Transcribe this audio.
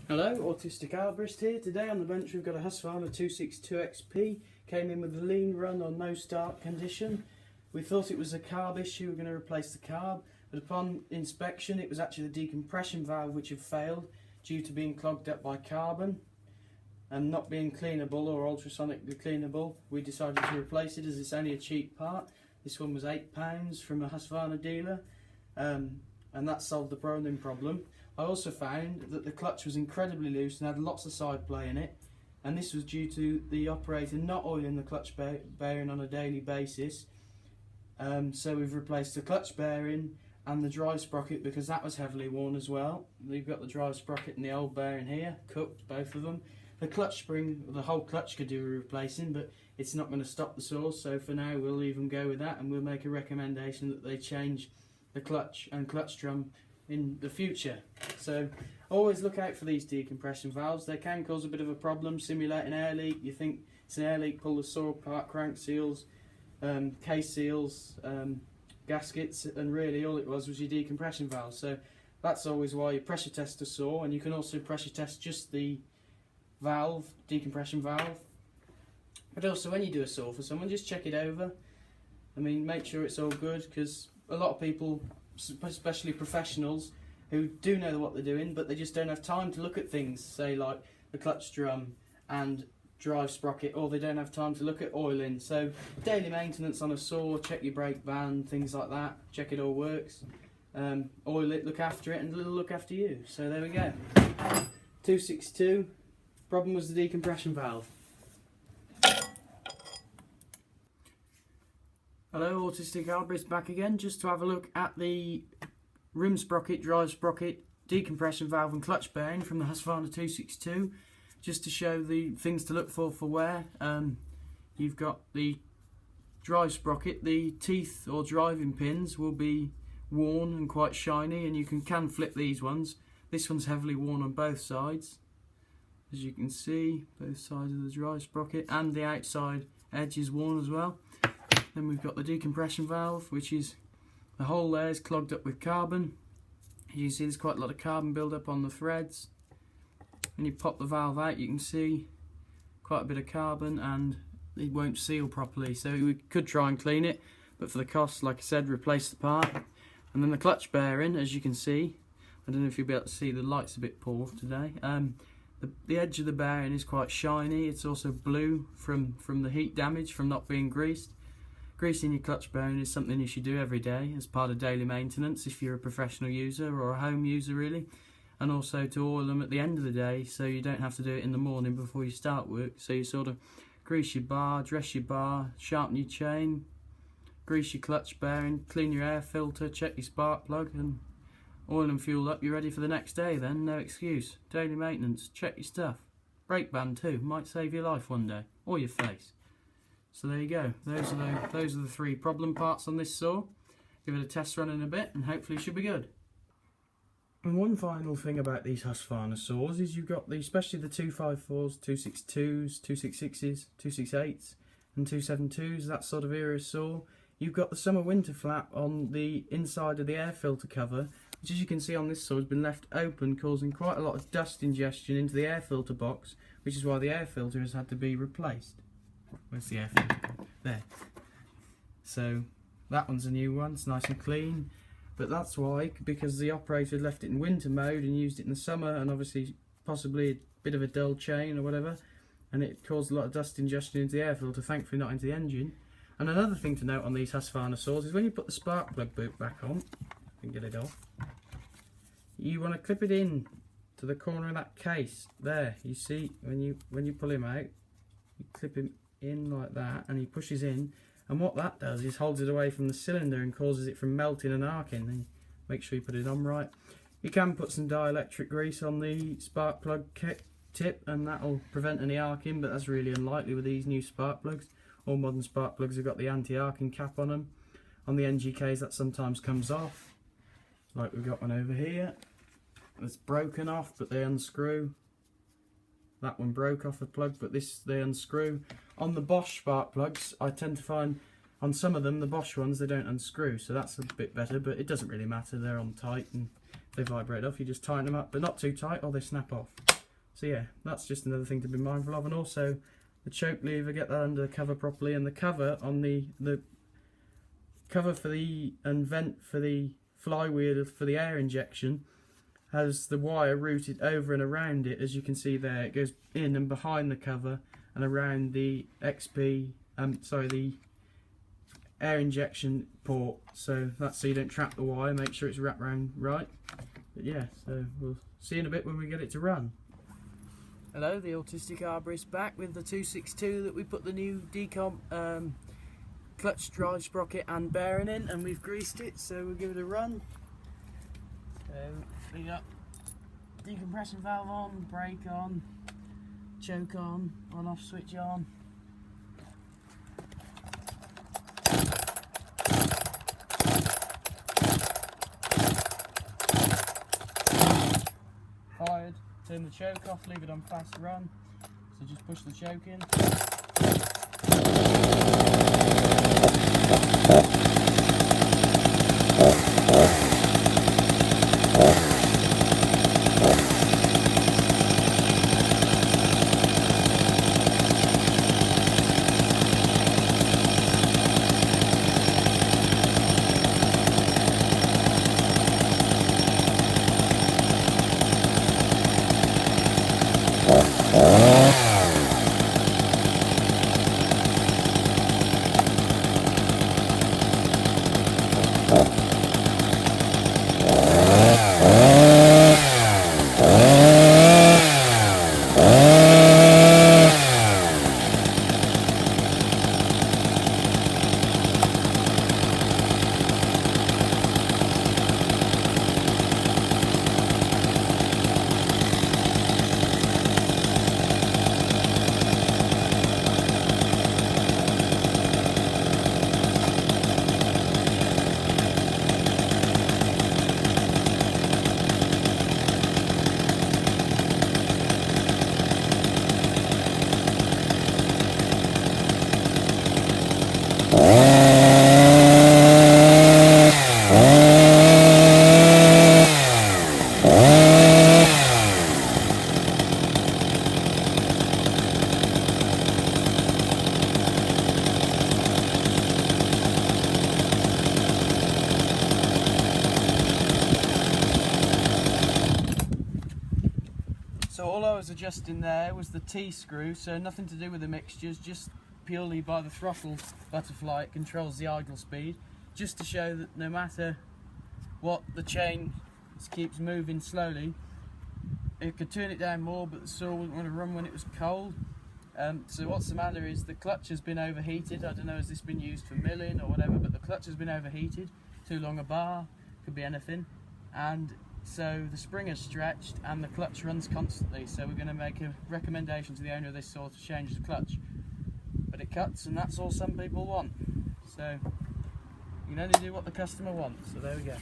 Hello, Autistic Arborist here. Today on the bench we've got a Husqvarna 262 XP. Came in with a lean run or no start condition. We thought it was a carb issue, we were going to replace the carb, but upon inspection it was actually the decompression valve which had failed due to being clogged up by carbon and not being cleanable or ultrasonically cleanable. We decided to replace it as it's only a cheap part. This one was £8 from a Husqvarna dealer, and that solved the rolling problem. I also found that the clutch was incredibly loose and had lots of side play in it, and this was due to the operator not oiling the clutch bearing on a daily basis. So we've replaced the clutch bearing and the drive sprocket because that was heavily worn as well. We've got the drive sprocket and the old bearing here, cooked, both of them. The clutch spring, the whole clutch could do with replacing, but it's not going to stop the source, so for now we'll leave them go with that, and we'll make a recommendation that they change the clutch and clutch drum in the future. So always look out for these decompression valves. They can cause a bit of a problem, simulating air leak. You think it's an air leak, pull the saw apart, crank seals, case seals, gaskets, and really all it was your decompression valve. So that's always why you pressure test a saw, and you can also pressure test just the valve, decompression valve. But also when you do a saw for someone, just check it over. I mean, make sure it's all good, because a lot of people, especially professionals, who do know what they're doing, but they just don't have time to look at things, say like the clutch drum and drive sprocket, or they don't have time to look at oiling. So daily maintenance on a saw, check your brake band, things like that, check it all works, oil it, look after it, and it'll look after you. So there we go. 262, problem was the decompression valve. Hello, Autistic Arborist back again, just to have a look at the rim sprocket, drive sprocket, decompression valve and clutch bearing from the Husqvarna 262, just to show the things to look for wear. You've got the drive sprocket, the teeth or driving pins will be worn and quite shiny, and you can flip these ones. This one's heavily worn on both sides, as you can see, both sides of the drive sprocket, and the outside edge is worn as well. Then we've got the decompression valve, which is the hole there is clogged up with carbon. As you can see, there's quite a lot of carbon build up on the threads. When you pop the valve out, you can see quite a bit of carbon, and it won't seal properly. So we could try and clean it, but for the cost, like I said, replace the part. And then the clutch bearing, as you can see, I don't know if you'll be able to see, the light's a bit poor today. The edge of the bearing is quite shiny. It's also blue from the heat damage from not being greased. Greasing your clutch bearing is something you should do every day as part of daily maintenance if you're a professional user or a home user really, and also to oil them at the end of the day so you don't have to do it in the morning before you start work. So you sort of grease your bar, dress your bar, sharpen your chain, grease your clutch bearing, clean your air filter, check your spark plug, and oil and fuel up. You're ready for the next day then, no excuse. Daily maintenance, check your stuff. Brake band too, might save your life one day, or your face. So there you go, those are the three problem parts on this saw. Give it a test run in a bit and hopefully it should be good. And one final thing about these Husqvarna saws is you've got especially the 254s, 262s, 266s, 268s and 272s, that sort of era saw. You've got the summer winter flap on the inside of the air filter cover, which as you can see on this saw has been left open, causing quite a lot of dust ingestion into the air filter box, which is why the air filter has had to be replaced. Where's the air filter? There. So that one's a new one, it's nice and clean, but that's why, because the operator had left it in winter mode and used it in the summer, and obviously possibly a bit of a dull chain or whatever, and it caused a lot of dust ingestion into the air filter, thankfully not into the engine. And another thing to note on these Husqvarna saws is when you put the spark plug boot back on, you can get it off, you want to clip it in to the corner of that case there. You see when you pull him out, you clip him in like that and he pushes in, and what that does is holds it away from the cylinder and causes it from melting and arcing. And make sure you put it on right. You can put some dielectric grease on the spark plug tip and that'll prevent any arcing, but that's really unlikely with these new spark plugs. All modern spark plugs have got the anti-arcing cap on them. On the NGKs that sometimes comes off, like we've got one over here that's broken off, but they unscrew. That one broke off the plug, but this they unscrew. On the Bosch spark plugs, I tend to find on some of them, the Bosch ones, they don't unscrew, so that's a bit better, but it doesn't really matter. They're on tight, and if they vibrate off, you just tighten them up, but not too tight or they snap off. So yeah, that's just another thing to be mindful of. And also the choke lever, get that under the cover properly, and the cover on the cover for the and vent for the flywheel for the air injection has the wire routed over and around it. As you can see there, it goes in and behind the cover and around the the air injection port, so that's so you don't trap the wire. Make sure it's wrapped around right. But yeah, so we'll see in a bit when we get it to run. Hello, the autistic arborist back with the 262 that we put the new clutch drive sprocket and bearing in, and we've greased it, so we'll give it a run. So we got decompression valve on, brake on, choke on off switch on. Fired, turn the choke off, leave it on fast run, so just push the choke in. So all I was adjusting there was the T-screw, so nothing to do with the mixtures, just purely by the throttle butterfly. It controls the idle speed, just to show that no matter what, the chain keeps moving slowly. It could turn it down more, but the saw wouldn't want to run when it was cold. So what's the matter is the clutch has been overheated. I don't know, has this been used for milling or whatever, but the clutch has been overheated. Too long a bar, could be anything. And so the spring is stretched and the clutch runs constantly, so we're going to make a recommendation to the owner of this saw to change the clutch. But it cuts, and that's all some people want. So you can only do what the customer wants, so there we go.